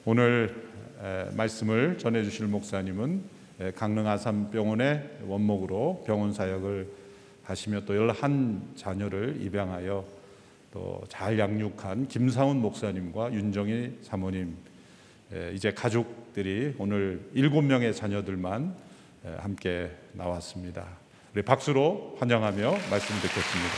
오늘 말씀을 전해주실 목사님은 강릉 아산병원의 원목으로 병원 사역을 하시며 또 11자녀를 입양하여 또 잘 양육한 김사훈 목사님과 윤정희 사모님, 이제 가족들이 오늘 7명의 자녀들만 함께 나왔습니다. 우리 박수로 환영하며 말씀 듣겠습니다.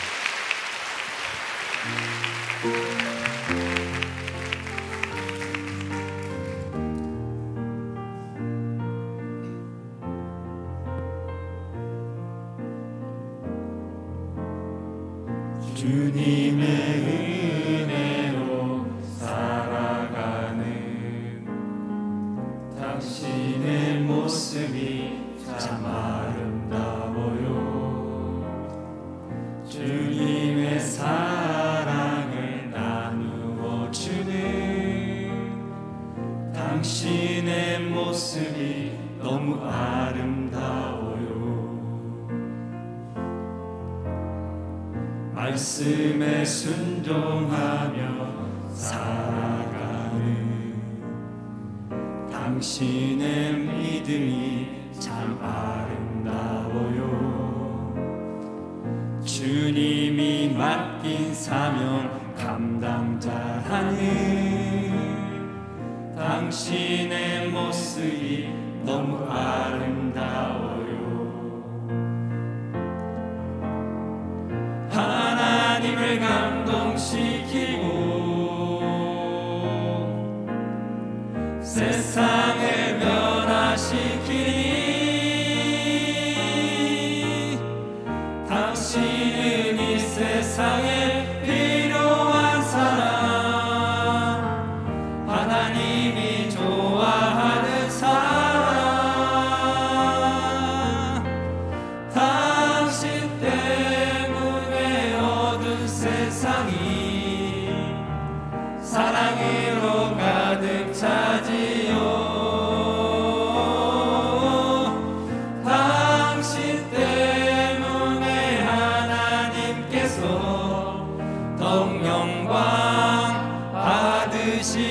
주님의 은혜로 살아가는 당신의 모습이 참 아름다워요. 주님의 사랑을 나누어 주는 당신의 모습이 너무 아름다워요. 말씀에 순종하며 살아가는 당신의 믿음이 참 아름다워요. 주님이 맡긴 사명 감당자하는 당신의 모습이 너무 아름다워요. 하나님을 감동시키고 세상을 변화시키니 당신은 이 세상에 필요한 사람, 하나님이 좋아하는 사람, 당신 때문에 어두운 세상이 사랑으로 가득 차지요. 당신 때문에 하나님께서 더욱 영광 받으시지요.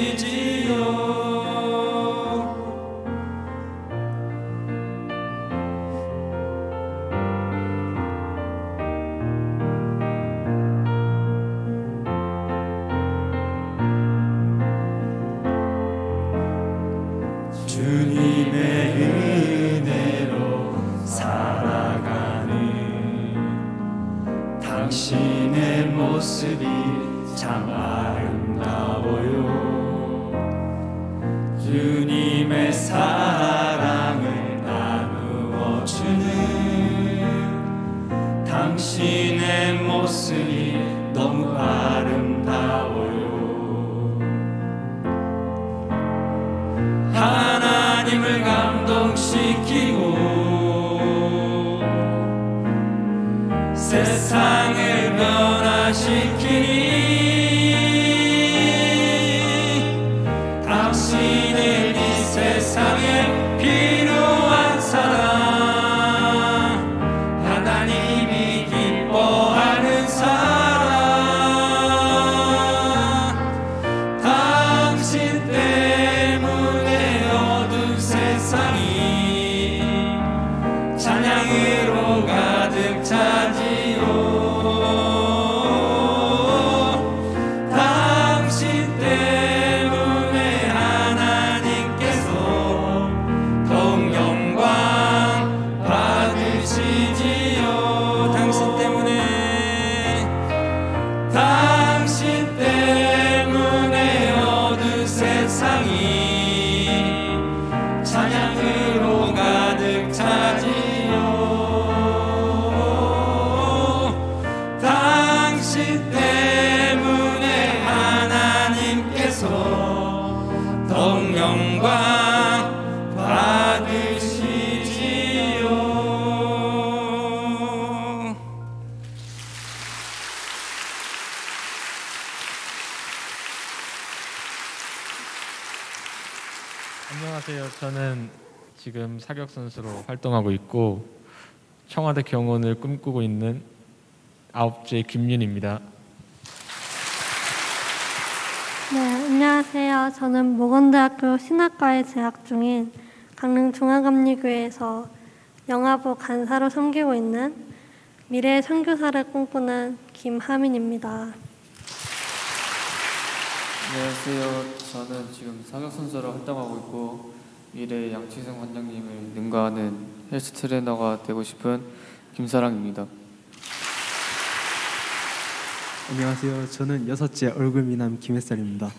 주님의 은혜로 살아가는 당신의 모습이 참 아름다워요. 주님의 사랑을 나누어 주는 당신의 모습이 너무 아름다워요. 하나님을 감동시키고 세상을 변화시키니 당신은 이 세상에 필요한 사람, 하나님이 기뻐하는 사람, 당신 때문에 어두운 세상이 찬양으로 가득 차지요. 당신 때문에 하나님께서 더욱 영광 받으시지요. 당신 때문에 어두운 세상이 찬양으로 가득 차지요. 당신 때문에 하나님께서 더욱 영광 받으시지요. 안녕하세요. 저는 지금 사격 선수로 활동하고 있고 청와대 경호원을 꿈꾸고 있는 9째 김윤입니다. 네, 안녕하세요. 저는 모건대학교 신학과에 재학 중인 강릉중앙감리교회에서 영화부 간사로 섬기고 있는 미래의 선교사를 꿈꾸는 김하민입니다. 안녕하세요. 저는 지금 사격선수로 활동하고 있고 미래의 양치승 관장님을 능가하는 헬스 트레이너가 되고 싶은 김사랑입니다. 안녕하세요. 저는 6째 얼굴 미남 김햇살입니다.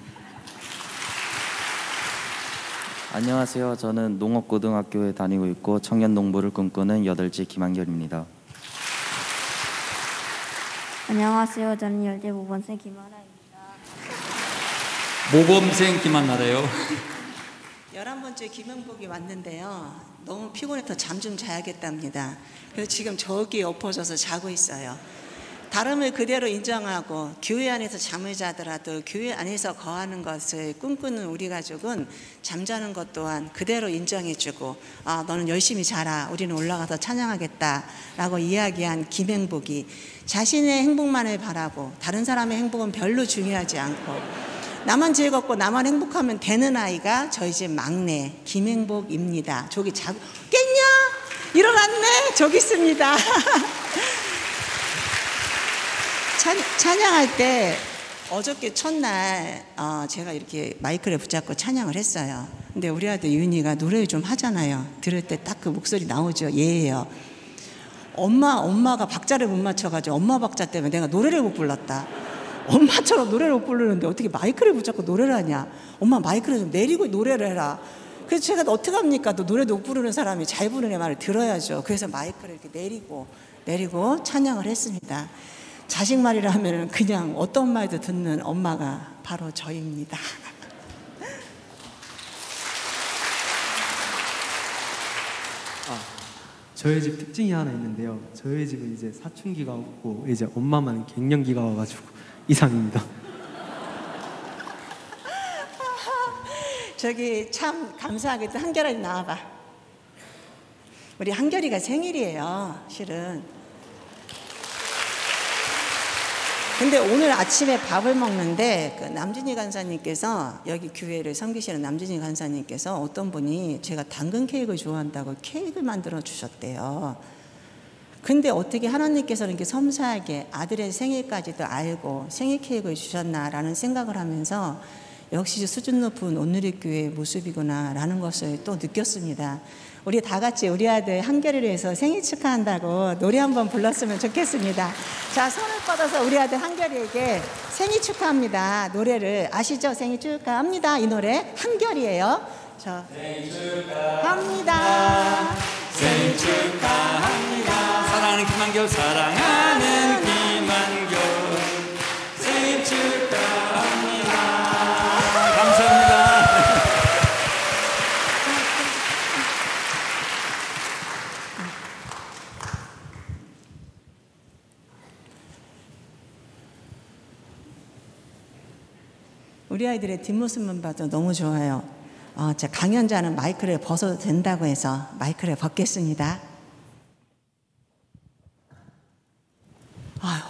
안녕하세요. 저는 농업고등학교에 다니고 있고 청년농부를 꿈꾸는 8째 김한결입니다. 안녕하세요. 저는 15번째 김하라입니다. 모범생 김한나래요. 11번째 김영복이 왔는데요. 너무 피곤해서 잠 좀 자야겠답니다. 그래서 지금 저기 엎어져서 자고 있어요. 다름을 그대로 인정하고 교회 안에서 잠을 자더라도 교회 안에서 거하는 것을 꿈꾸는 우리 가족은 잠자는 것 또한 그대로 인정해주고 너는 열심히 자라, 우리는 올라가서 찬양하겠다라고 이야기한 김행복이 자신의 행복만을 바라고 다른 사람의 행복은 별로 중요하지 않고 나만 즐겁고 나만 행복하면 되는 아이가 저희 집 막내 김행복입니다. 저기 자고 깼냐? 일어났네? 저기 있습니다. 찬양할 때 어저께 첫날 제가 이렇게 마이크를 붙잡고 찬양을 했어요. 근데 우리 아들 윤희가 노래를 좀 하잖아요. 들을 때 딱 그 목소리 나오죠. 얘예요. 엄마가 박자를 못 맞춰가지고 엄마 박자 때문에 내가 노래를 못 불렀다. 엄마처럼 노래를 못 부르는데 어떻게 마이크를 붙잡고 노래를 하냐. 엄마 마이크를 좀 내리고 노래를 해라. 그래서 제가 어떡합니까? 또 노래도 못 부르는 사람이 잘 부르는 애 말을 들어야죠. 그래서 마이크를 이렇게 내리고 찬양을 했습니다. 자식 말이라 하면 그냥 어떤 말도 듣는 엄마가 바로 저입니다. 저희 집 특징이 하나 있는데요. 저희 집은 이제 사춘기가 없고 이제 엄마만 갱년기가 와가지고 이상입니다. 저기 참 감사하게도 한결이 나와봐. 우리 한결이가 생일이에요. 실은. 근데 오늘 아침에 밥을 먹는데 그 남진희 간사님께서 여기 교회를 섬기시는 남진희 간사님께서 어떤 분이 제가 당근 케이크를 좋아한다고 케이크를 만들어 주셨대요. 근데 어떻게 하나님께서는 이렇게 섬세하게 아들의 생일까지도 알고 생일 케이크를 주셨나라는 생각을 하면서 역시 수준 높은 온누리교회의 모습이구나 라는 것을 또 느꼈습니다. 우리 다 같이 우리 아들 한결이를 위해서 생일 축하한다고 노래 한번 불렀으면 좋겠습니다. 자, 손을 뻗어서 우리 아들 한결이에게 생일 축하합니다. 노래를 아시죠? 생일 축하합니다. 이 노래 한결이에요. 생일 축하합니다. 생일 축하합니다. 사랑하는 김한결, 사랑하는 김한결, 생일 축하합니다. 감사합니다. 우리 아이들의 뒷모습만 봐도 너무 좋아요. 자, 강연자는 마이크를 벗어도 된다고 해서 마이크를 벗겠습니다.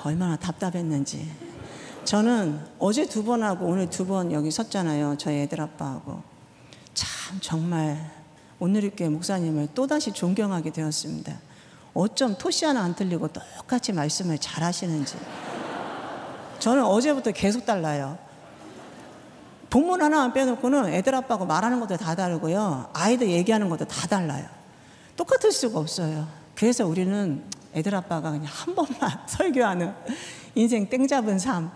얼마나 답답했는지. 저는 어제 2번 하고 오늘 2번 여기 섰잖아요. 저희 애들 아빠하고. 참 정말 온누리교회 목사님을 또다시 존경하게 되었습니다. 어쩜 토시 하나 안 틀리고 똑같이 말씀을 잘 하시는지. 저는 어제부터 계속 달라요. 본문 하나만 빼놓고는 애들 아빠하고 말하는 것도 다 다르고요. 아이들 얘기하는 것도 다 달라요. 똑같을 수가 없어요. 그래서 우리는 애들 아빠가 그냥 한 번만 설교하는 인생 땡 잡은 삶.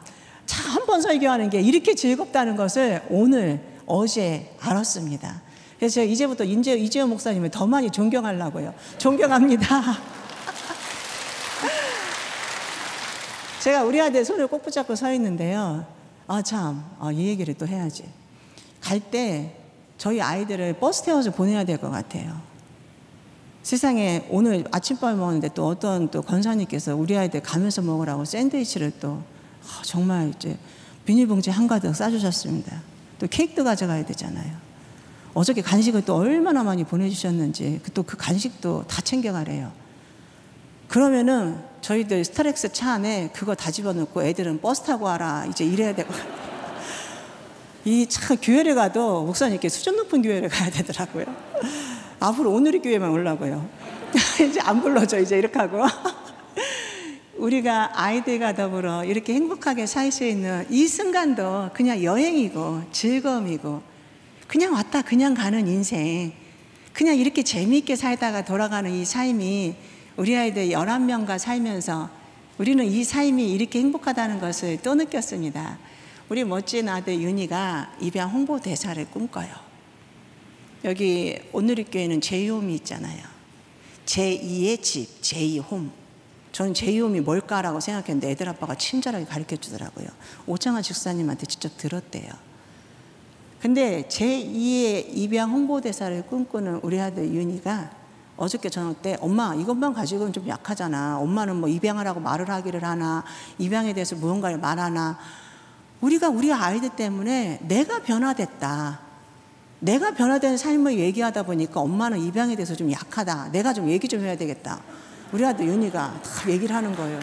참 한 번 설교하는 게 이렇게 즐겁다는 것을 어제 알았습니다. 그래서 제가 이제부터 이재호 목사님을 더 많이 존경하려고요. 존경합니다. 제가 우리 아들 손을 꼭 붙잡고 서 있는데요. 이 얘기를 또 해야지. 갈 때 저희 아이들을 버스 태워서 보내야 될 것 같아요. 세상에 오늘 아침밥을 먹었는데 또 어떤 또 권사님께서 우리 아이들 가면서 먹으라고 샌드위치를 또 정말 이제 비닐봉지 한가득 싸주셨습니다. 또 케이크도 가져가야 되잖아요. 어저께 간식을 또 얼마나 많이 보내주셨는지 또 그 간식도 다 챙겨가래요. 그러면은 저희들 스타렉스 차 안에 그거 다 집어넣고 애들은 버스 타고 와라 이제 이래야 될 것 같아요. 이 참 교회를 가도 목사님께 수준 높은 교회를 가야 되더라고요. 앞으로 오늘의 교회만 오려고요. 이제 안 불러줘 이제 이렇게 하고. 우리가 아이들과 더불어 이렇게 행복하게 살 수 있는 이 순간도 그냥 여행이고 즐거움이고 그냥 왔다 그냥 가는 인생, 그냥 이렇게 재미있게 살다가 돌아가는 이 삶이 우리 아이들 11명과 살면서 우리는 이 삶이 이렇게 행복하다는 것을 또 느꼈습니다. 우리 멋진 아들 윤희가 입양 홍보대사를 꿈꿔요. 여기 오늘의 교회는 제2홈이 있잖아요. 제2의 집, 제2홈. 저는 제2홈이 뭘까라고 생각했는데 애들 아빠가 친절하게 가르쳐 주더라고요. 오창환 집사님한테 직접 들었대요. 근데 제2의 입양 홍보대사를 꿈꾸는 우리 아들 윤희가 어저께 저녁 때 엄마 이것만 가지고는 좀 약하잖아. 엄마는 뭐 입양하라고 말을 하기를 하나, 입양에 대해서 무언가를 말하나. 우리가 우리 아이들 때문에 내가 변화됐다. 내가 변화된 삶을 얘기하다 보니까 엄마는 입양에 대해서 좀 약하다. 내가 좀 얘기 좀 해야 되겠다. 우리 아들 윤희가 다 얘기를 하는 거예요.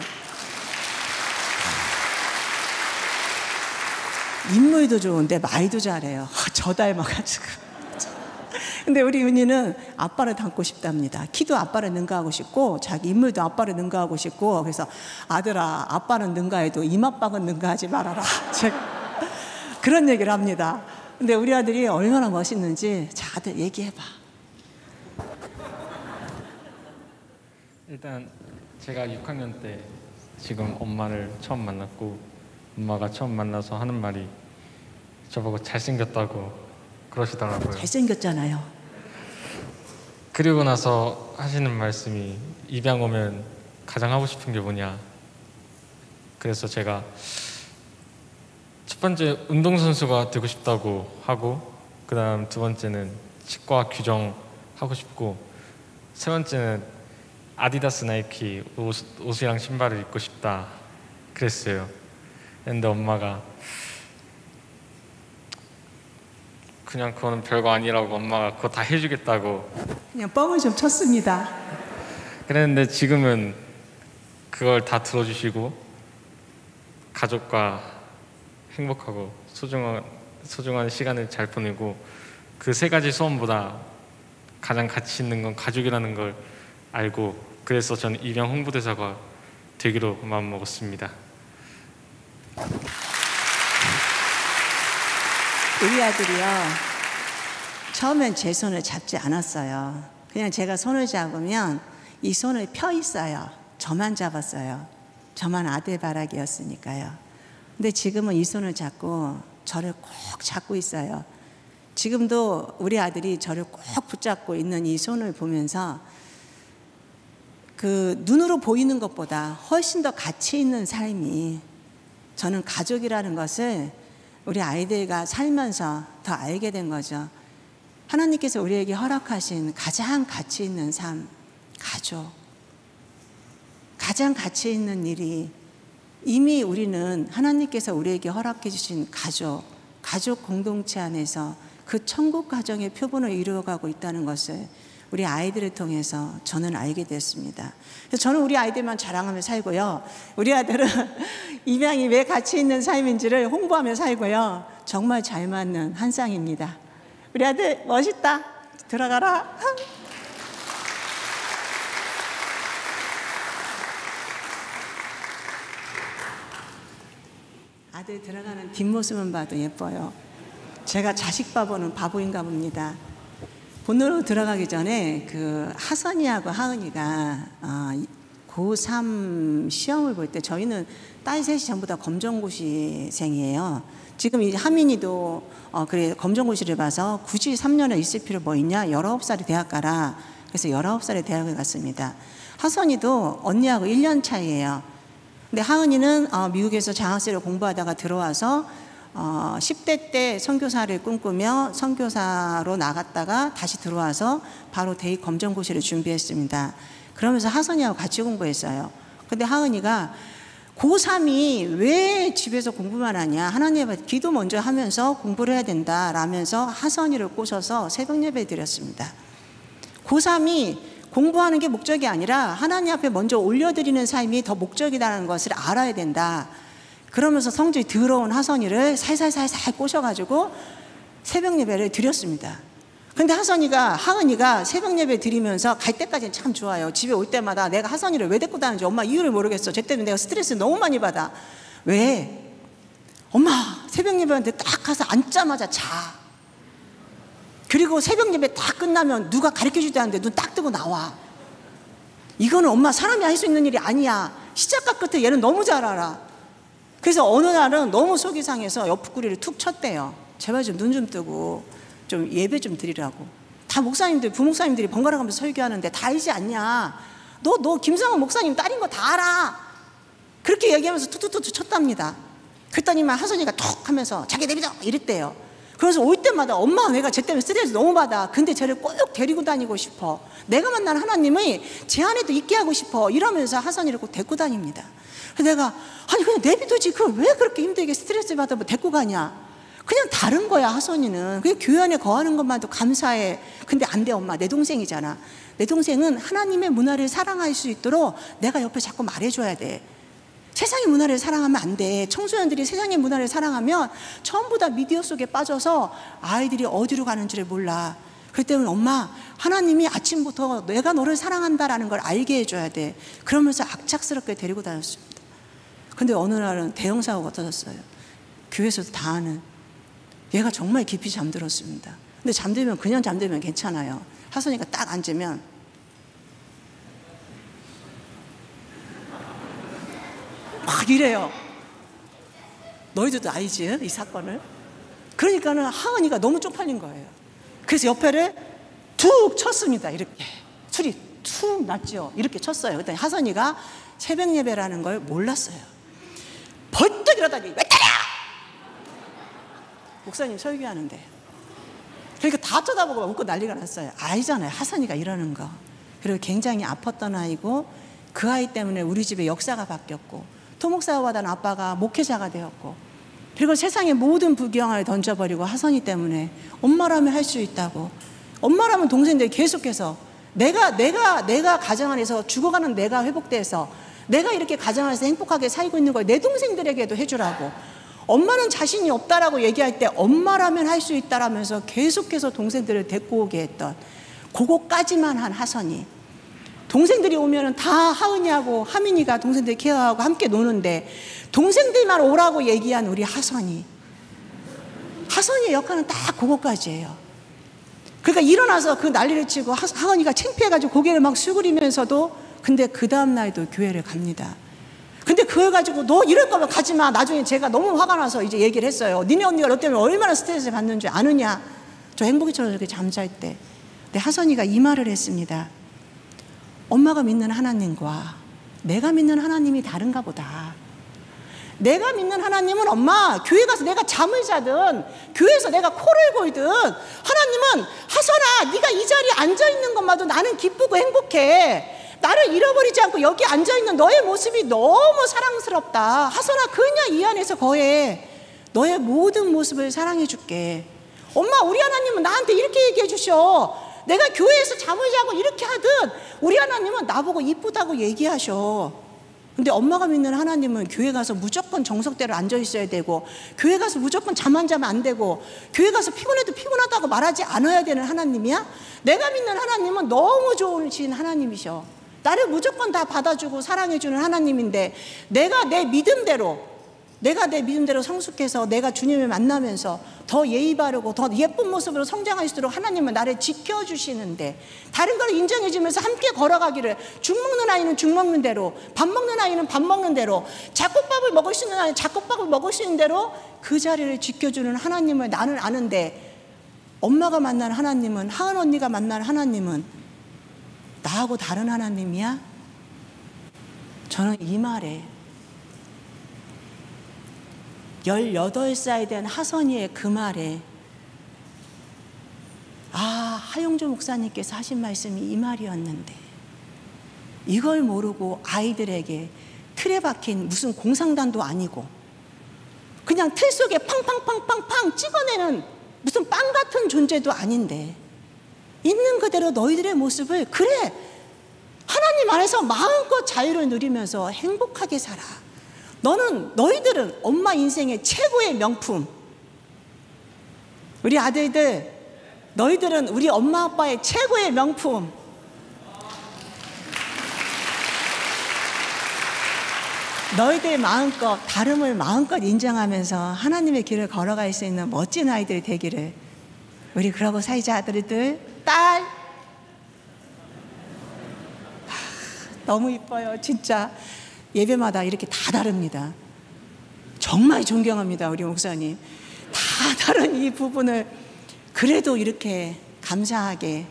인물도 좋은데 말도 잘해요. 저 닮아가지고. 근데 우리 윤희는 아빠를 닮고 싶답니다. 키도 아빠를 능가하고 싶고 자기 인물도 아빠를 능가하고 싶고, 그래서 아들아 아빠는 능가해도 이맛박은 능가하지 말아라. 제가 그런 얘기를 합니다. 근데 우리 아들이 얼마나 멋있는지 자 아들 얘기해봐. 일단 제가 6학년 때 지금 엄마를 처음 만났고 엄마가 처음 만나서 하는 말이 저보고 잘생겼다고 그러시더라고요. 잘생겼잖아요. 그리고 나서 하시는 말씀이 입양 오면 가장 하고 싶은 게 뭐냐. 그래서 제가 첫 번째 운동선수가 되고 싶다고 하고, 그 다음 두 번째는 치과 규정 하고 싶고, 세 번째는 아디다스 나이키 옷이랑 신발을 입고 싶다 그랬어요. 근데 엄마가 그냥 그거는 별거 아니라고, 엄마가 그거 다 해주겠다고 그냥 뻥을 좀 쳤습니다. 그랬는데 지금은 그걸 다 들어주시고 가족과 행복하고 소중한 시간을 잘 보내고, 그 세 가지 소원보다 가장 가치 있는 건 가족이라는 걸 알고, 그래서 저는 입양 홍보대사가 되기로 마음먹었습니다. 우리 아들이요, 처음엔 제 손을 잡지 않았어요. 그냥 제가 손을 잡으면 이 손을 펴 있어요. 저만 잡았어요. 저만 아들 바라기였으니까요. 근데 지금은 이 손을 잡고 저를 꼭 잡고 있어요. 지금도 우리 아들이 저를 꼭 붙잡고 있는 이 손을 보면서 그 눈으로 보이는 것보다 훨씬 더 가치 있는 삶이, 저는 가족이라는 것을 우리 아이들과 살면서 더 알게 된 거죠. 하나님께서 우리에게 허락하신 가장 가치 있는 삶, 가족. 가장 가치 있는 일이 이미 우리는 하나님께서 우리에게 허락해 주신 가족 공동체 안에서 그 천국 가정의 표본을 이루어가고 있다는 것을 우리 아이들을 통해서 저는 알게 됐습니다. 그래서 저는 우리 아이들만 자랑하며 살고요. 우리 아들은 입양이 왜 가치 있는 삶인지를 홍보하며 살고요. 정말 잘 맞는 한 쌍입니다. 우리 아들 멋있다. 들어가라. 아들 들어가는 뒷모습만 봐도 예뻐요. 제가 자식 바보는 바보인가 봅니다. 본론으로 들어가기 전에 그 하선이하고 하은이가 고3 시험을 볼 때, 저희는 딸 셋이 전부 다 검정고시생이에요. 지금 이 하민이도 그래 검정고시를 봐서 굳이 3년을 있을 필요 뭐 있냐, 19살에 대학 가라. 그래서 19살에 대학을 갔습니다. 하선이도 언니하고 1년 차이예요. 근데 하은이는 미국에서 장학생을 공부하다가 들어와서 10대 때 선교사를 꿈꾸며 선교사로 나갔다가 다시 들어와서 바로 대입 검정고시를 준비했습니다. 그러면서 하선이하고 같이 공부했어요. 근데 하은이가 고3이 왜 집에서 공부만 하냐, 하나님 앞에 기도 먼저 하면서 공부를 해야 된다 라면서 하선이를 꼬셔서 새벽 예배 드렸습니다. 고3이 공부하는 게 목적이 아니라 하나님 앞에 먼저 올려드리는 삶이 더 목적이라는 것을 알아야 된다. 그러면서 성질이 더러운 하선이를 살살살살 꼬셔가지고 새벽 예배를 드렸습니다. 근데 하은이가 새벽 예배 드리면서 갈 때까지는 참 좋아요. 집에 올 때마다 내가 하선이를 왜 데리고 다니는지 엄마 이유를 모르겠어. 쟤 때문에 내가 스트레스 너무 많이 받아. 왜? 엄마 새벽 예배한테 딱 가서 앉자마자 자. 그리고 새벽 예배 딱 끝나면 누가 가르쳐주지도 않는데 눈 딱 뜨고 나와. 이거는 엄마 사람이 할 수 있는 일이 아니야. 시작과 끝을 얘는 너무 잘 알아. 그래서 어느 날은 너무 속이 상해서 옆구리를 툭 쳤대요. 제발 좀 눈 좀 뜨고 좀 예배 좀 드리라고. 다 목사님들, 부목사님들이 번갈아 가면서 설교하는데 다 알지 않냐. 너 김상원 목사님 딸인 거 다 알아. 그렇게 얘기하면서 툭툭툭 쳤답니다. 그랬더니만 하선이가 툭 하면서 자기 내비둬 이랬대요. 그래서 올 때마다 엄마 내가 쟤 때문에 스트레스 너무 받아. 근데 쟤를 꼭 데리고 다니고 싶어. 내가 만난 하나님이 제 안에도 있게 하고 싶어. 이러면서 하선이를 꼭 데리고 다닙니다. 그래서 내가 아니 그냥 내비두지 그걸 왜 그렇게 힘들게 스트레스 받아 데리고 가냐. 그냥 다른 거야. 하선이는 그냥 교회 안에 거하는 것만도 감사해. 근데 안 돼. 엄마 내 동생이잖아. 내 동생은 하나님의 문화를 사랑할 수 있도록 내가 옆에 자꾸 말해줘야 돼. 세상의 문화를 사랑하면 안 돼. 청소년들이 세상의 문화를 사랑하면 전부 다 미디어 속에 빠져서 아이들이 어디로 가는지를 몰라. 그렇기 때문에 엄마 하나님이 아침부터 내가 너를 사랑한다라는 걸 알게 해줘야 돼. 그러면서 악착스럽게 데리고 다녔습니다. 근데 어느 날은 대형 사고가 터졌어요. 교회에서도 다 아는. 얘가 정말 깊이 잠들었습니다. 근데 잠들면 그냥 잠들면 괜찮아요. 하선이가 딱 앉으면 막 이래요. 너희들도 알지? 이 사건을. 그러니까는 하은이가 너무 쪽팔린 거예요. 그래서 옆에를 툭 쳤습니다. 이렇게 술이 툭 났죠. 이렇게 쳤어요. 그랬더니 하선이가 새벽 예배라는 걸 몰랐어요. 벌떡 일어나더니 왜 때려! 목사님 설교하는데. 그러니까 다 쳐다보고 웃고 난리가 났어요. 알잖아요. 하선이가 이러는 거. 그리고 굉장히 아팠던 아이고 그 아이 때문에 우리 집의 역사가 바뀌었고 토목사업하던 아빠가 목회자가 되었고 그리고 세상의 모든 부경을 던져버리고 하선이 때문에 엄마라면 할 수 있다고. 엄마라면 동생들이 계속해서 내가 가정 안에서 죽어가는 내가 회복돼서 내가 이렇게 가정 안에서 행복하게 살고 있는 걸 내 동생들에게도 해주라고. 엄마는 자신이 없다라고 얘기할 때 엄마라면 할 수 있다라면서 계속해서 동생들을 데리고 오게 했던 그거까지만 한 하선이. 동생들이 오면은 다 하은이하고 하민이가 동생들 케어하고 함께 노는데 동생들만 오라고 얘기한 우리 하선이의 역할은 딱 그거까지예요. 그러니까 일어나서 그 난리를 치고 하은이가 창피해가지고 고개를 막 수그리면서도 근데 그 다음 날도 교회를 갑니다. 근데 그걸 가지고 너 이럴 거면 가지 마. 나중에 제가 너무 화가 나서 이제 얘기를 했어요. 니네 언니가 너 때문에 얼마나 스트레스를 받는 줄 아느냐. 저 행복이처럼 이렇게 잠잘 때. 근데 하선이가 이 말을 했습니다. 엄마가 믿는 하나님과 내가 믿는 하나님이 다른가 보다. 내가 믿는 하나님은 엄마 교회 가서 내가 잠을 자든 교회에서 내가 코를 골든 하나님은 하선아 네가 이 자리에 앉아있는 것만도 나는 기쁘고 행복해. 나를 잃어버리지 않고 여기 앉아있는 너의 모습이 너무 사랑스럽다. 하선아 그냥 이 안에서 거해. 너의 모든 모습을 사랑해 줄게. 엄마 우리 하나님은 나한테 이렇게 얘기해 주셔. 내가 교회에서 잠을 자고 이렇게 하든 우리 하나님은 나보고 이쁘다고 얘기하셔. 근데 엄마가 믿는 하나님은 교회 가서 무조건 정석대로 앉아 있어야 되고 교회 가서 무조건 잠 안 자면 안 되고 교회 가서 피곤해도 피곤하다고 말하지 않아야 되는 하나님이야? 내가 믿는 하나님은 너무 좋으신 하나님이셔. 나를 무조건 다 받아주고 사랑해주는 하나님인데 내가 내 믿음대로 성숙해서 내가 주님을 만나면서 더 예의 바르고 더 예쁜 모습으로 성장할수록 하나님은 나를 지켜주시는데 다른 걸 인정해주면서 함께 걸어가기를 죽 먹는 아이는 죽 먹는 대로 밥 먹는 아이는 밥 먹는 대로 잡곡밥을 먹을 수 있는 아이는 잡곡밥을 먹을 수 있는 대로 그 자리를 지켜주는 하나님을 나는 아는데 엄마가 만난 하나님은 하은 언니가 만난 하나님은 나하고 다른 하나님이야? 저는 이 말에 18살 된 하선이의 그 말에 하용조 목사님께서 하신 말씀이 이 말이었는데 이걸 모르고 아이들에게 틀에 박힌 무슨 공상단도 아니고 그냥 틀 속에 팡팡팡팡팡 찍어내는 무슨 빵 같은 존재도 아닌데 있는 그대로 너희들의 모습을 그래 하나님 안에서 마음껏 자유를 누리면서 행복하게 살아. 너희들은 엄마 인생의 최고의 명품. 우리 아들들, 너희들은 우리 엄마 아빠의 최고의 명품. 너희들 마음껏, 다름을 마음껏 인정하면서 하나님의 길을 걸어갈 수 있는 멋진 아이들이 되기를. 우리 그러고 살자. 아들들, 딸. 너무 이뻐요. 진짜 예배마다 이렇게 다 다릅니다. 정말 존경합니다. 우리 목사님 다 다른 이 부분을 그래도 이렇게 감사하게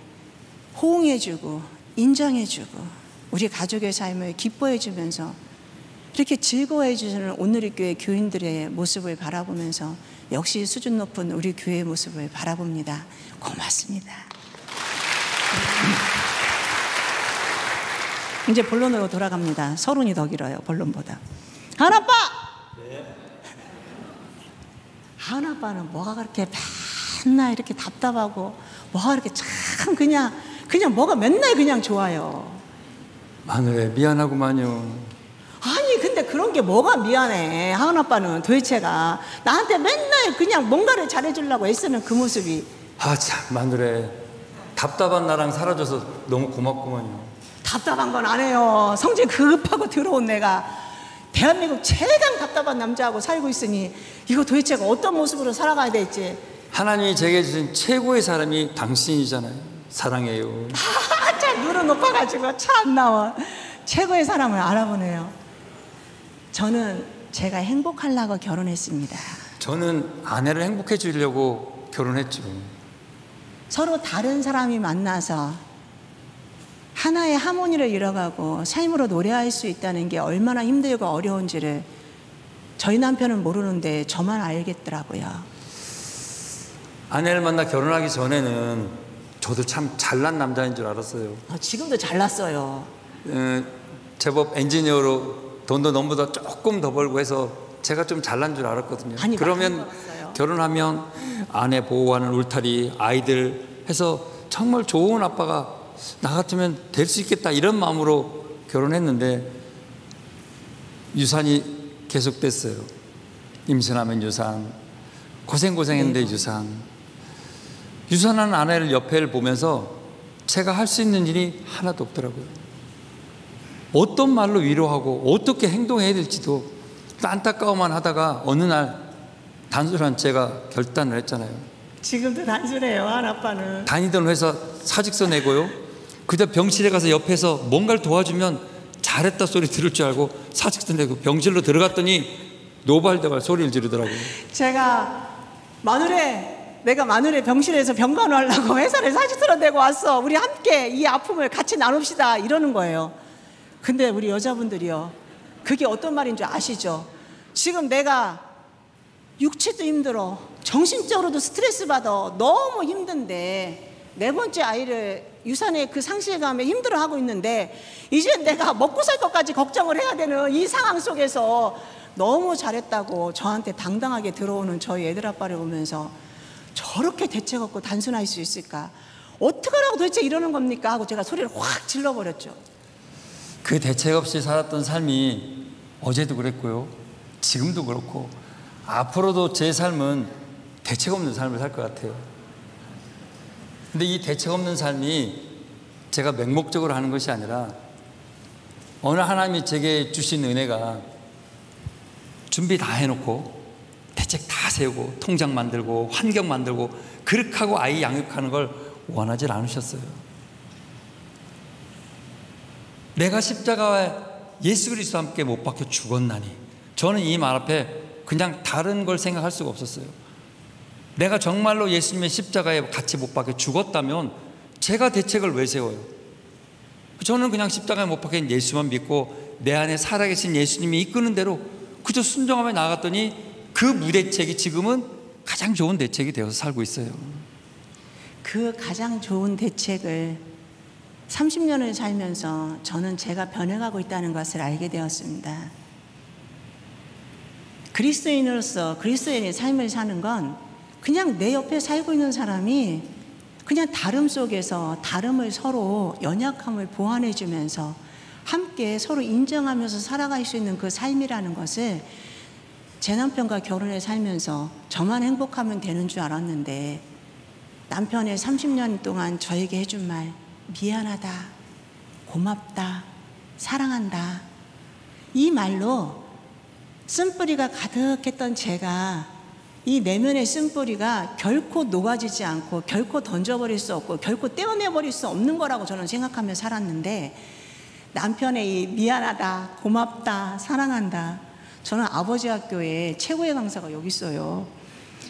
호응해주고 인정해주고 우리 가족의 삶을 기뻐해주면서 이렇게 즐거워해주시는 오늘의 교회 교인들의 모습을 바라보면서 역시 수준 높은 우리 교회의 모습을 바라봅니다. 고맙습니다. 이제 본론으로 돌아갑니다. 서론이 더 길어요. 본론보다. 하나빠! 하나빠는 뭐가 그렇게 맨날 이렇게 답답하고 뭐가 그렇게 참 그냥 뭐가 맨날 그냥 좋아요. 마누라 미안하구만요. 아니 근데 그런 게 뭐가 미안해. 하은아빠는 도대체가 나한테 맨날 그냥 뭔가를 잘해주려고 애쓰는 그 모습이. 아 참 마누라 답답한 나랑 살아줘서 너무 고맙구만요. 답답한 건 안 해요. 성질 급하고 더러운 내가 대한민국 최강 답답한 남자하고 살고 있으니 이거 도대체가 어떤 모습으로 살아가야 될지. 하나님이 제게 주신 최고의 사람이 당신이잖아요. 사랑해요. 참 눈은 높아가지고 참 나와. 최고의 사람을 알아보네요. 저는 제가 행복하려고 결혼했습니다. 저는 아내를 행복해 주려고 결혼했죠. 서로 다른 사람이 만나서 하나의 하모니를 이뤄가고 삶으로 노래할 수 있다는 게 얼마나 힘들고 어려운지를 저희 남편은 모르는데 저만 알겠더라고요. 아내를 만나 결혼하기 전에는 저도 참 잘난 남자인 줄 알았어요. 지금도 잘났어요. 제법 엔지니어로 돈도 너무보다 조금 더 벌고 해서 제가 좀 잘난 줄 알았거든요. 아니, 그러면 결혼하면 아내 보호하는 울타리, 아이들 해서 정말 좋은 아빠가 나 같으면 될 수 있겠다 이런 마음으로 결혼했는데 유산이 계속됐어요. 임신하면 유산, 고생했는데 유산하는 아내를 옆에를 보면서 제가 할 수 있는 일이 하나도 없더라고요. 어떤 말로 위로하고 어떻게 행동해야 될지도 안타까워만 하다가 어느 날 단순한 제가 결단을 했잖아요. 지금도 단순해요. 아빠는 다니던 회사 사직서 내고요, 그저 병실에 가서 옆에서 뭔가를 도와주면 잘했다 소리 들을 줄 알고 사직서 내고 병실로 들어갔더니 노발대발 소리를 지르더라고요. 제가 내가 마누레 병실에서 병간호하려고 회사를 사직서를 내고 왔어. 우리 함께 이 아픔을 같이 나눕시다 이러는 거예요. 근데 우리 여자분들이요, 그게 어떤 말인 줄 아시죠? 지금 내가 육체도 힘들어, 정신적으로도 스트레스 받아, 너무 힘든데 네 번째 아이를 유산의 그 상실감에 힘들어하고 있는데 이제 내가 먹고 살 것까지 걱정을 해야 되는 이 상황 속에서 너무 잘했다고 저한테 당당하게 들어오는 저희 애들 아빠를 보면서 저렇게 대책 없고 단순할 수 있을까? 어떡하라고 도대체 이러는 겁니까? 하고 제가 소리를 확 질러버렸죠. 그 대책 없이 살았던 삶이 어제도 그랬고요, 지금도 그렇고 앞으로도 제 삶은 대책 없는 삶을 살 것 같아요. 근데 이 대책 없는 삶이 제가 맹목적으로 하는 것이 아니라 어느 하나님이 제게 주신 은혜가 준비 다 해놓고 대책 다 세우고 통장 만들고 환경 만들고 그렇게 하고 아이 양육하는 걸 원하지 않으셨어요. 내가 십자가에 예수 그리스도와 함께 못 박혀 죽었나니, 저는 이 말 앞에 그냥 다른 걸 생각할 수가 없었어요. 내가 정말로 예수님의 십자가에 같이 못 박혀 죽었다면 제가 대책을 왜 세워요? 저는 그냥 십자가에 못 박힌 예수만 믿고 내 안에 살아계신 예수님이 이끄는 대로 그저 순종하며 나아갔더니 그 무대책이 지금은 가장 좋은 대책이 되어서 살고 있어요. 그 가장 좋은 대책을 30년을 살면서 저는 제가 변해가고 있다는 것을 알게 되었습니다. 그리스도인으로서 그리스도인의 삶을 사는 건 그냥 내 옆에 살고 있는 사람이 그냥 다름 속에서 다름을 서로 연약함을 보완해주면서 함께 서로 인정하면서 살아갈 수 있는 그 삶이라는 것을 제 남편과 결혼해 살면서 저만 행복하면 되는 줄 알았는데 남편의 30년 동안 저에게 해준 말, 미안하다, 고맙다, 사랑한다, 이 말로 쓴뿌리가 가득했던 제가 이 내면의 쓴뿌리가 결코 녹아지지 않고 결코 던져버릴 수 없고 결코 떼어내버릴 수 없는 거라고 저는 생각하며 살았는데 남편의 이 미안하다, 고맙다, 사랑한다, 저는 아버지 학교에 최고의 강사가 여기 있어요.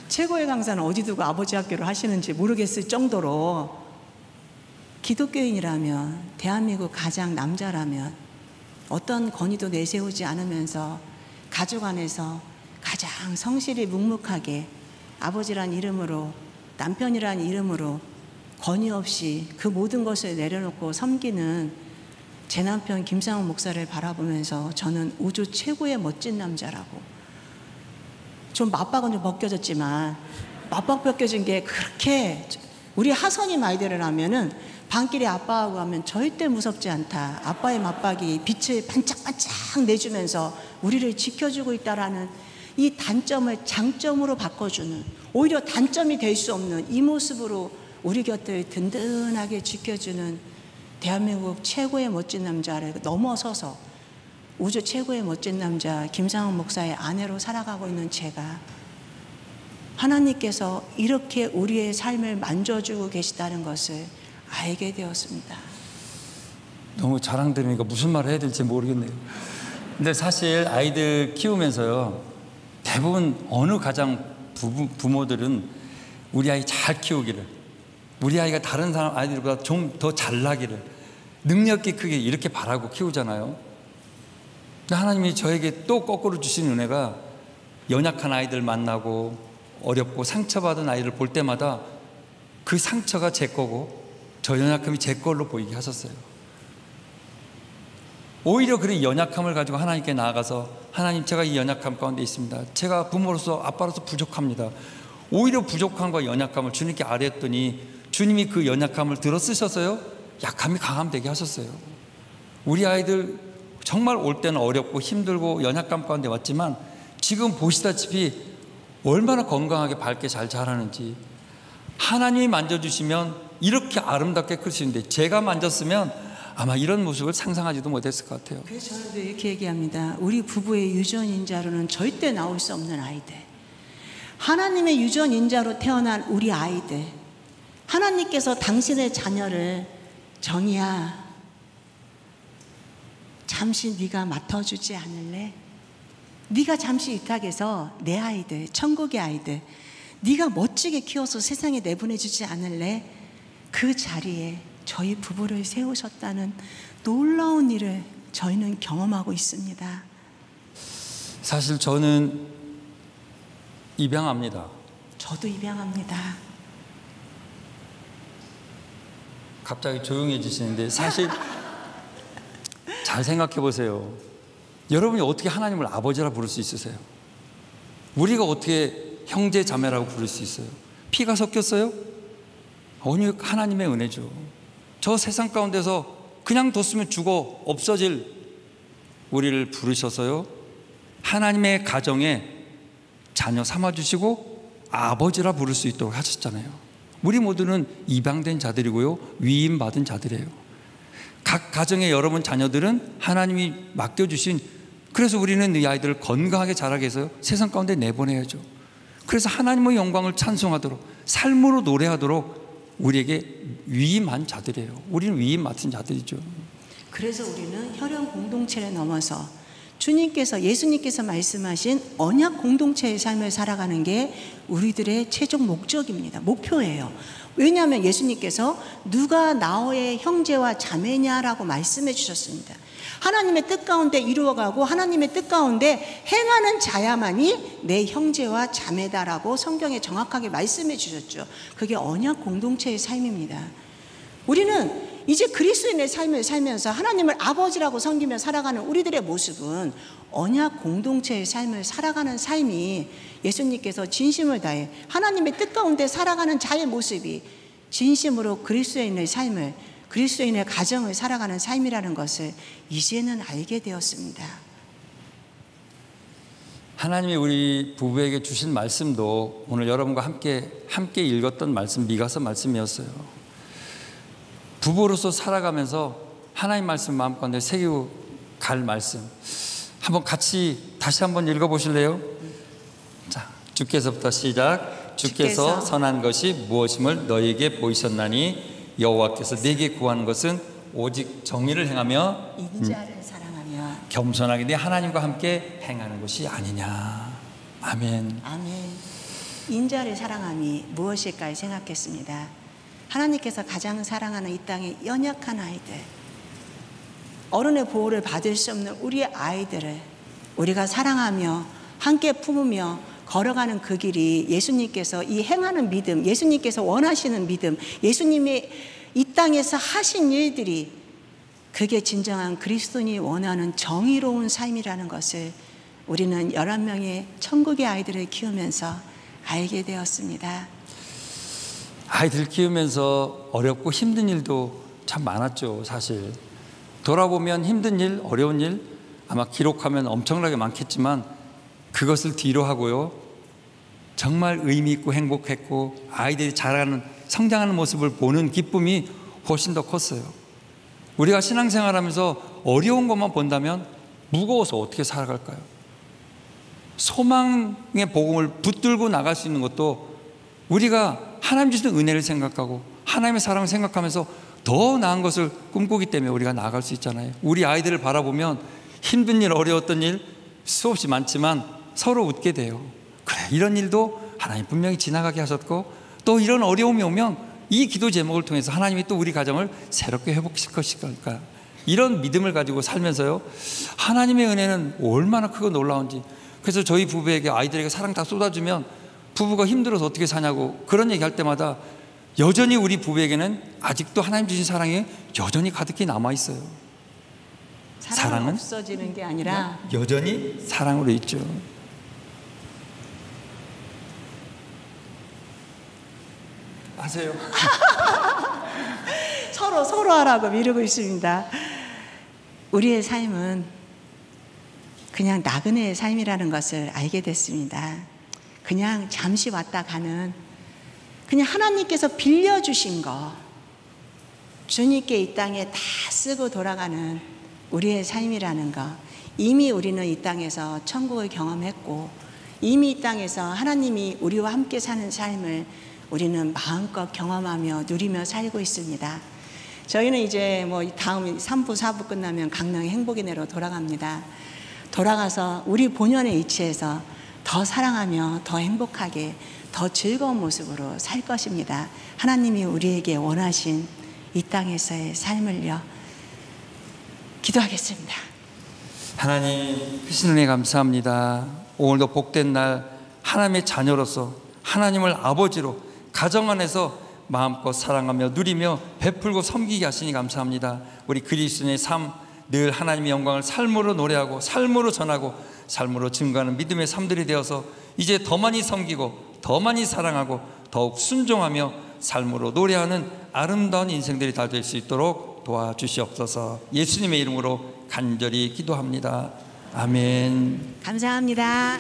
최고의 강사는 어디 두고 아버지 학교를 하시는지 모르겠을 정도로 기독교인이라면, 대한민국 가장 남자라면 어떤 권위도 내세우지 않으면서 가족 안에서 가장 성실히 묵묵하게 아버지란 이름으로, 남편이란 이름으로 권위 없이 그 모든 것을 내려놓고 섬기는 제 남편 김상훈 목사를 바라보면서 저는 우주 최고의 멋진 남자라고, 좀 맞박은 좀 벗겨졌지만 맞박 벗겨진 게 그렇게, 우리 하선이 말대로 하면은 반길에 아빠하고 하면 절대 무섭지 않다, 아빠의 맞박이 빛을 반짝반짝 내주면서 우리를 지켜주고 있다라는 이 단점을 장점으로 바꿔주는, 오히려 단점이 될 수 없는 이 모습으로 우리 곁을 든든하게 지켜주는 대한민국 최고의 멋진 남자를 넘어서서 우주 최고의 멋진 남자 김상훈 목사의 아내로 살아가고 있는 제가 하나님께서 이렇게 우리의 삶을 만져주고 계시다는 것을 알게 되었습니다. 너무 자랑드리니까 무슨 말을 해야 될지 모르겠네요. 근데 사실 아이들 키우면서요, 대부분 어느 가정 부모들은 우리 아이 잘 키우기를, 우리 아이가 다른 사람 아이들보다 좀 더 잘나기를, 능력이 크게 이렇게 바라고 키우잖아요. 근데 하나님이 저에게 또 거꾸로 주신 은혜가 연약한 아이들 만나고 어렵고 상처받은 아이를 볼 때마다 그 상처가 제 거고 저 연약함이 제 걸로 보이게 하셨어요. 오히려 그 연약함을 가지고 하나님께 나아가서, 하나님, 제가 이 연약함 가운데 있습니다. 제가 부모로서, 아빠로서 부족합니다. 오히려 부족함과 연약함을 주님께 아뢰었더니 주님이 그 연약함을 들어 쓰셔서요, 약함이 강함 되게 하셨어요. 우리 아이들 정말 올 때는 어렵고 힘들고 연약감 가운데 왔지만 지금 보시다시피 얼마나 건강하게 밝게 잘 자라는지, 하나님이 만져주시면 이렇게 아름답게 크시는데 제가 만졌으면 아마 이런 모습을 상상하지도 못했을 것 같아요. 그래서 저는 이렇게 얘기합니다. 우리 부부의 유전인자로는 절대 나올 수 없는 아이들, 하나님의 유전인자로 태어난 우리 아이들, 하나님께서 당신의 자녀를 정이야, 잠시 네가 맡아주지 않을래? 네가 잠시 위탁해서 내 아이들, 천국의 아이들, 네가 멋지게 키워서 세상에 내보내주지 않을래? 그 자리에 저희 부부를 세우셨다는 놀라운 일을 저희는 경험하고 있습니다. 사실 저는 입양합니다. 저도 입양합니다. 갑자기 조용해지시는데 사실 잘 생각해 보세요. 여러분이 어떻게 하나님을 아버지라 부를 수 있으세요? 우리가 어떻게 형제 자매라고 부를 수 있어요? 피가 섞였어요? 오직 하나님의 은혜죠. 저 세상 가운데서 그냥 뒀으면 죽어 없어질 우리를 부르셔서요, 하나님의 가정에 자녀 삼아주시고 아버지라 부를 수 있도록 하셨잖아요. 우리 모두는 입양된 자들이고요, 위임받은 자들이에요. 각 가정의 여러분 자녀들은 하나님이 맡겨주신, 그래서 우리는 이 아이들을 건강하게 자라게 해서 세상 가운데 내보내야죠. 그래서 하나님의 영광을 찬송하도록, 삶으로 노래하도록 우리에게 위임한 자들이에요. 우리는 위임 맡은 자들이죠. 그래서 우리는 혈연 공동체를 넘어서 주님께서, 예수님께서 말씀하신 언약 공동체의 삶을 살아가는 게 우리들의 최종 목적입니다. 목표예요. 왜냐하면 예수님께서 누가 나의 형제와 자매냐라고 말씀해 주셨습니다. 하나님의 뜻 가운데 이루어가고 하나님의 뜻 가운데 행하는 자야만이 내 형제와 자매다라고 성경에 정확하게 말씀해 주셨죠. 그게 언약 공동체의 삶입니다. 우리는 이제 그리스도인의 삶을 살면서 하나님을 아버지라고 섬기며 살아가는 우리들의 모습은 언약 공동체의 삶을 살아가는 삶이, 예수님께서 진심을 다해 하나님의 뜻 가운데 살아가는 자의 모습이 진심으로 그리스도인의 삶을 그리스도인의 가정을 살아가는 삶이라는 것을 이제는 알게 되었습니다. 하나님이 우리 부부에게 주신 말씀도 오늘 여러분과 함께 읽었던 말씀, 미가서 말씀이었어요. 부부로서 살아가면서 하나님 말씀 마음가운데 새기고 갈 말씀 한번 같이 다시 한번 읽어보실래요? 자, 주께서부터 시작. 주께서 선한 것이 무엇임을 너희에게 보이셨나니 여호와께서 내게 구하는 것은 오직 정의를 행하며 인자를 사랑하며 겸손하게 내 하나님과 함께 행하는 것이 아니냐. 아멘. 아멘. 인자를 사랑함이 무엇일까 생각했습니다. 하나님께서 가장 사랑하는 이 땅의 연약한 아이들, 어른의 보호를 받을 수 없는 우리의 아이들을 우리가 사랑하며 함께 품으며 걸어가는 그 길이 예수님께서 이 행하는 믿음, 예수님께서 원하시는 믿음, 예수님이 이 땅에서 하신 일들이 그게 진정한 그리스도인이 원하는 정의로운 삶이라는 것을 우리는 11명의 천국의 아이들을 키우면서 알게 되었습니다. 아이들 키우면서 어렵고 힘든 일도 참 많았죠. 사실 돌아보면 힘든 일, 어려운 일 아마 기록하면 엄청나게 많겠지만 그것을 뒤로 하고요, 정말 의미 있고 행복했고 아이들이 자라는 성장하는 모습을 보는 기쁨이 훨씬 더 컸어요. 우리가 신앙생활하면서 어려운 것만 본다면 무거워서 어떻게 살아갈까요? 소망의 복음을 붙들고 나갈 수 있는 것도 우리가 하나님 주신 은혜를 생각하고 하나님의 사랑을 생각하면서 더 나은 것을 꿈꾸기 때문에 우리가 나아갈 수 있잖아요. 우리 아이들을 바라보면 힘든 일, 어려웠던 일 수없이 많지만 서로 웃게 돼요. 그래, 이런 일도 하나님 분명히 지나가게 하셨고 또 이런 어려움이 오면 이 기도 제목을 통해서 하나님이 또 우리 가정을 새롭게 회복시킬 것일까, 이런 믿음을 가지고 살면서요, 하나님의 은혜는 얼마나 크고 놀라운지. 그래서 저희 부부에게 아이들에게 사랑 다 쏟아주면 부부가 힘들어서 어떻게 사냐고 그런 얘기할 때마다 여전히 우리 부부에게는 아직도 하나님 주신 사랑이 여전히 가득히 남아있어요. 사랑은 없어지는 게 아니라 여전히 사랑으로 있죠. 하세요. 서로 하라고 미루고 있습니다. 우리의 삶은 그냥 나그네의 삶이라는 것을 알게 됐습니다. 그냥 잠시 왔다 가는, 그냥 하나님께서 빌려주신 거 주님께 이 땅에 다 쓰고 돌아가는 우리의 삶이라는 거. 이미 우리는 이 땅에서 천국을 경험했고 이미 이 땅에서 하나님이 우리와 함께 사는 삶을 우리는 마음껏 경험하며 누리며 살고 있습니다. 저희는 이제 뭐 다음 3부, 4부 끝나면 강릉 행복의 내로 돌아갑니다. 돌아가서 우리 본연의 이치에서 더 사랑하며 더 행복하게 더 즐거운 모습으로 살 것입니다. 하나님이 우리에게 원하신 이 땅에서의 삶을요. 기도하겠습니다. 하나님 크신 은혜 감사합니다. 오늘도 복된 날 하나님의 자녀로서 하나님을 아버지로 가정 안에서 마음껏 사랑하며 누리며 베풀고 섬기게 하시니 감사합니다. 우리 그리스도인의 삶, 늘 하나님의 영광을 삶으로 노래하고 삶으로 전하고 삶으로 증거하는 믿음의 삶들이 되어서 이제 더 많이 섬기고 더 많이 사랑하고 더욱 순종하며 삶으로 노래하는 아름다운 인생들이 다 될 수 있도록 도와주시옵소서. 예수님의 이름으로 간절히 기도합니다. 아멘. 감사합니다.